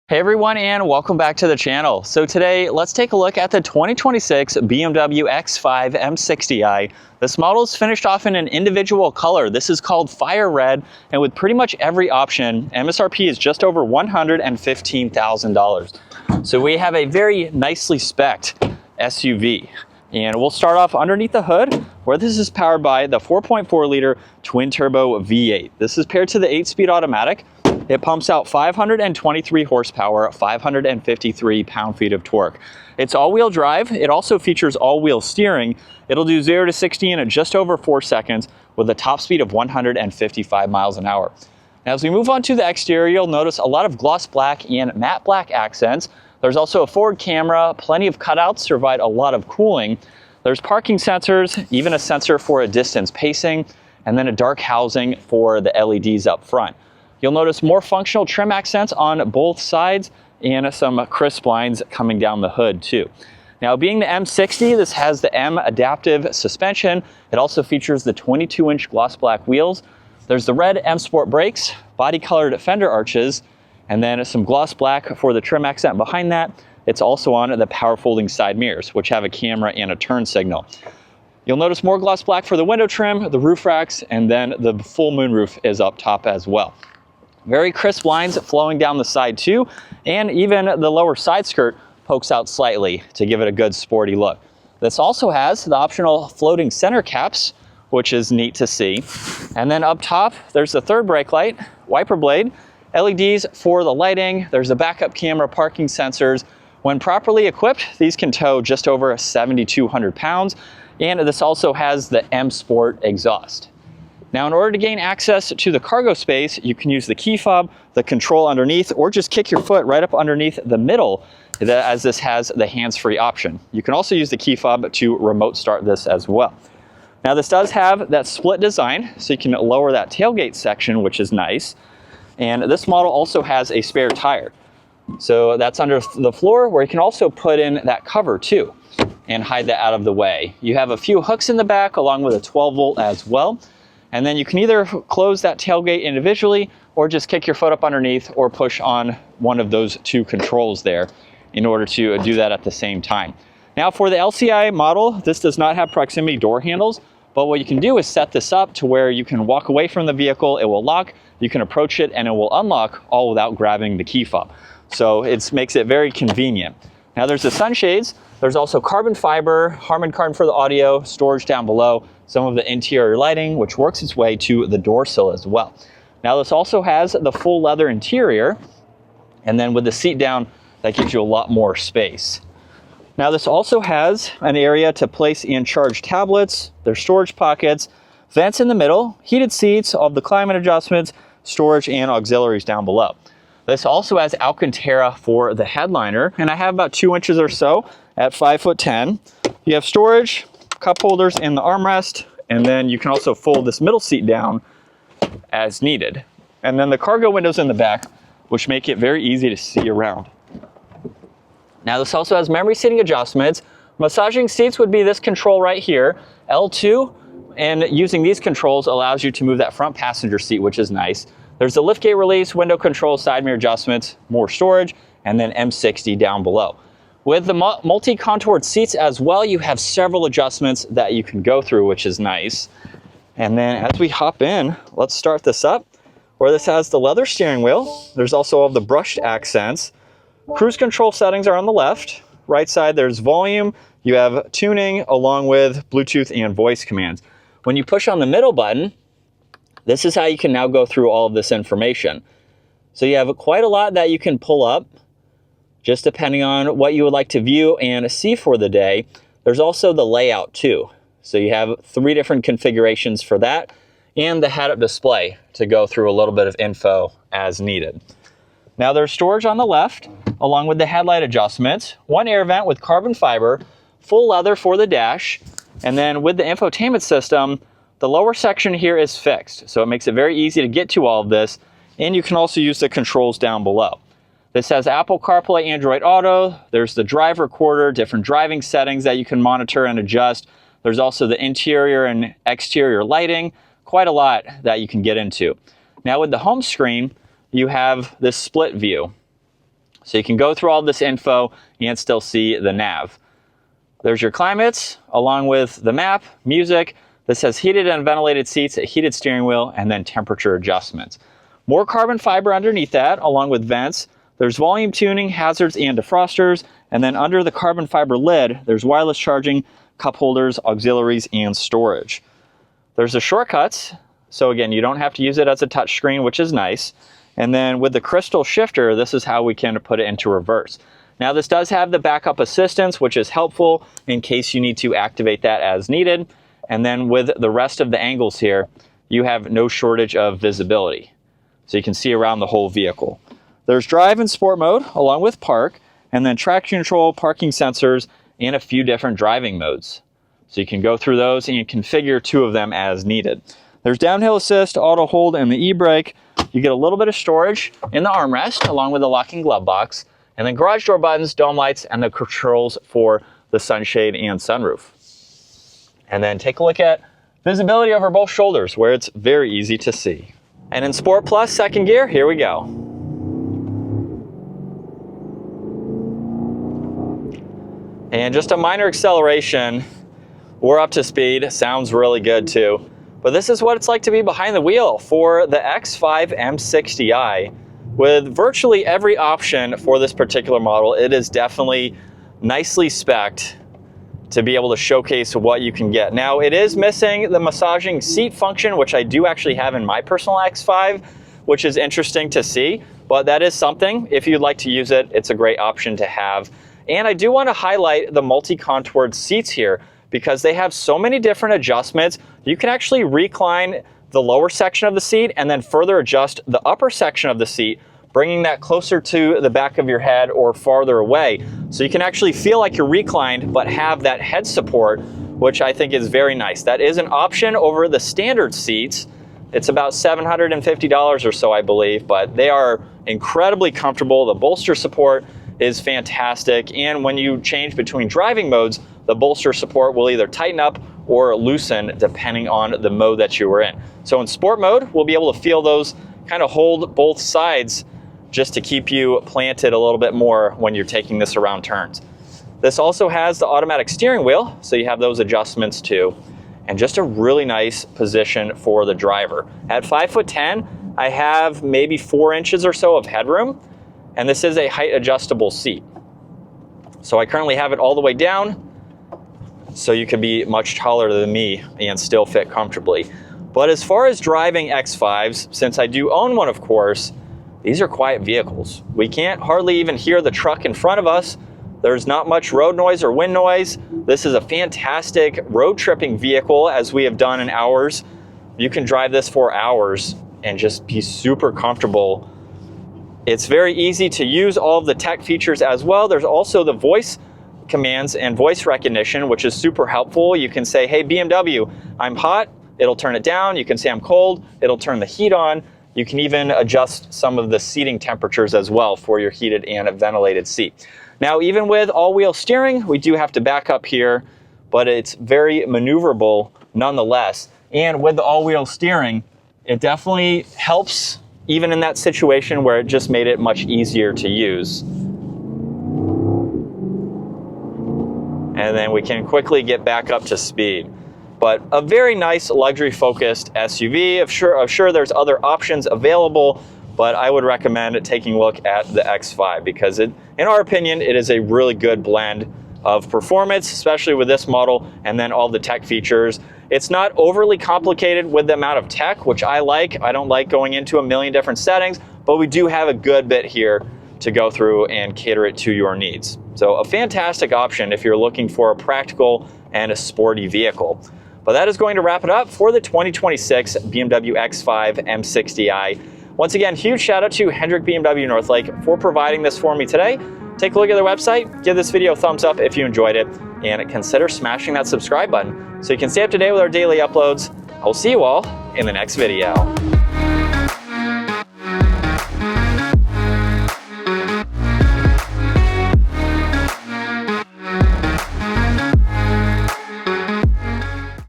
Hey everyone, and welcome back to the channel. So today, let's take a look at the 2026 BMW X5 M60i. This model is finished off in an individual color. This is called Fire Red, and with pretty much every option, MSRP is just over $115,000. So we have a very nicely spec'd SUV. And we'll start off underneath the hood, where this is powered by the 4.4 liter twin turbo V8. This is paired to the 8-speed automatic. It pumps out 523 horsepower, 553 pound-feet of torque. It's all-wheel drive. It also features all-wheel steering. It'll do 0 to 60 in just over 4 seconds with a top speed of 155 miles an hour. Now, as we move on to the exterior, you'll notice a lot of gloss black and matte black accents. There's also a forward camera, plenty of cutouts to provide a lot of cooling. There's parking sensors, even a sensor for a distance pacing, and then a dark housing for the LEDs up front. You'll notice more functional trim accents on both sides and some crisp lines coming down the hood too. Now, being the M60, this has the M adaptive suspension. It also features the 22-inch gloss black wheels. There's the red M Sport brakes, body-colored fender arches, and then some gloss black for the trim accent behind that. It's also on the power folding side mirrors, which have a camera and a turn signal. You'll notice more gloss black for the window trim, the roof racks, and then the full moonroof is up top as well. Very crisp lines flowing down the side too, and even the lower side skirt pokes out slightly to give it a good sporty look. This also has the optional floating center caps, which is neat to see. And then up top, there's the third brake light, wiper blade, LEDs for the lighting. There's a backup camera, parking sensors. When properly equipped, these can tow just over 7,200 pounds. And this also has the M Sport exhaust. Now, in order to gain access to the cargo space, you can use the key fob, the control underneath, or just kick your foot right up underneath the middle, as this has the hands-free option. You can also use the key fob to remote start this as well. Now, this does have that split design, so you can lower that tailgate section, which is nice. And this model also has a spare tire. So that's under the floor, where you can also put in that cover too and hide that out of the way. You have a few hooks in the back along with a 12-volt as well. And then you can either close that tailgate individually or just kick your foot up underneath or push on one of those two controls there in order to do that at the same time. Now, for the LCI model, this does not have proximity door handles, but what you can do is set this up to where you can walk away from the vehicle, it will lock, you can approach it, and it will unlock all without grabbing the key fob. So it makes it very convenient. Now, there's the sunshades. There's also carbon fiber, Harman Kardon for the audio, storage down below, some of the interior lighting, which works its way to the door sill as well. Now, this also has the full leather interior, and then with the seat down, that gives you a lot more space. Now, this also has an area to place and charge tablets, there's storage pockets, vents in the middle, heated seats, all of the climate adjustments, storage and auxiliaries down below. This also has alcantara for the headliner, and I have about 2 inches or so at 5'10". You have storage, cup holders in the armrest, and then you can also fold this middle seat down as needed. And then the cargo windows in the back, which make it very easy to see around. Now, this also has memory seating adjustments. Massaging seats would be this control right here, L2, and using these controls allows you to move that front passenger seat, which is nice. There's the liftgate release, window control, side mirror adjustments, more storage, and then M60 down below. With the multi-contoured seats as well, you have several adjustments that you can go through, which is nice. And then as we hop in, let's start this up, where this has the leather steering wheel. There's also all the brushed accents. Cruise control settings are on the left. Right side, there's volume. You have tuning along with Bluetooth and voice commands. When you push on the middle button, this is how you can now go through all of this information. So you have quite a lot that you can pull up, just depending on what you would like to view and see for the day. There's also the layout too. So you have 3 different configurations for that, and the head-up display to go through a little bit of info as needed. Now, there's storage on the left, along with the headlight adjustments, 1 air vent with carbon fiber, full leather for the dash, and then with the infotainment system, the lower section here is fixed, so it makes it very easy to get to all of this, and you can also use the controls down below. This has Apple CarPlay, Android Auto. There's the drive recorder, different driving settings that you can monitor and adjust. There's also the interior and exterior lighting, quite a lot that you can get into. Now, with the home screen, you have this split view. So you can go through all this info and still see the nav. There's your climates, along with the map, music. This has heated and ventilated seats, a heated steering wheel, and then temperature adjustments. More carbon fiber underneath that, along with vents. There's volume tuning, hazards, and defrosters. And then under the carbon fiber lid, there's wireless charging, cup holders, auxiliaries, and storage. There's the shortcuts. So again, you don't have to use it as a touch screen, which is nice. And then with the crystal shifter, this is how we can put it into reverse. Now this does have the backup assistance, which is helpful in case you need to activate that as needed. And then with the rest of the angles here, you have no shortage of visibility. So you can see around the whole vehicle. There's drive and sport mode, along with park, and then traction control, parking sensors, and a few different driving modes. So you can go through those and you configure 2 of them as needed. There's downhill assist, auto hold, and the e-brake. You get a little bit of storage in the armrest, along with the locking glove box. And then garage door buttons, dome lights, and the controls for the sunshade and sunroof. And then take a look at visibility over both shoulders, where it's very easy to see. And in Sport Plus second gear, here we go. And just a minor acceleration, we're up to speed, sounds really good too. But this is what it's like to be behind the wheel for the X5 M60i. With virtually every option for this particular model, it is definitely nicely spec'd to be able to showcase what you can get. Now, it is missing the massaging seat function, which I do actually have in my personal X5, which is interesting to see, but that is something. If you'd like to use it, it's a great option to have. And I do want to highlight the multi-contoured seats here because they have so many different adjustments. You can actually recline the lower section of the seat and then further adjust the upper section of the seat, bringing that closer to the back of your head or farther away. So you can actually feel like you're reclined, but have that head support, which I think is very nice. That is an option over the standard seats. It's about $750 or so, I believe, but they are incredibly comfortable. The bolster support is fantastic. And when you change between driving modes, the bolster support will either tighten up or loosen depending on the mode that you were in. So in sport mode, we'll be able to feel those kind of hold both sides just to keep you planted a little bit more when you're taking this around turns. This also has the automatic steering wheel, so you have those adjustments too. And just a really nice position for the driver. At 5'10", I have maybe 4 inches or so of headroom, and this is a height adjustable seat. So I currently have it all the way down, so you can be much taller than me and still fit comfortably. But as far as driving X5s, since I do own one, of course, these are quiet vehicles. We can't hardly even hear the truck in front of us. There's not much road noise or wind noise. This is a fantastic road tripping vehicle, as we have done in ours. You can drive this for hours and just be super comfortable. It's very easy to use all of the tech features as well. There's also the voice commands and voice recognition, which is super helpful. You can say, hey, BMW, I'm hot. It'll turn it down. You can say I'm cold. It'll turn the heat on. You can even adjust some of the seating temperatures as well for your heated and ventilated seat. Now, even with all-wheel steering, we do have to back up here, but it's very maneuverable nonetheless. And with the all-wheel steering, it definitely helps even in that situation where it just made it much easier to use. And then we can quickly get back up to speed. But a very nice luxury-focused SUV. I'm sure there's other options available, but I would recommend taking a look at the X5 because in our opinion, it is a really good blend of performance, especially with this model, and then all the tech features. It's not overly complicated with the amount of tech, which I like. I don't like going into a million different settings, but we do have a good bit here to go through and cater it to your needs. So a fantastic option if you're looking for a practical and a sporty vehicle. But that is going to wrap it up for the 2026 BMW X5 M60i. Once again, huge shout out to Hendrick BMW Northlake for providing this for me today. Take a look at their website, give this video a thumbs up if you enjoyed it, and consider smashing that subscribe button so you can stay up to date with our daily uploads. I will see you all in the next video.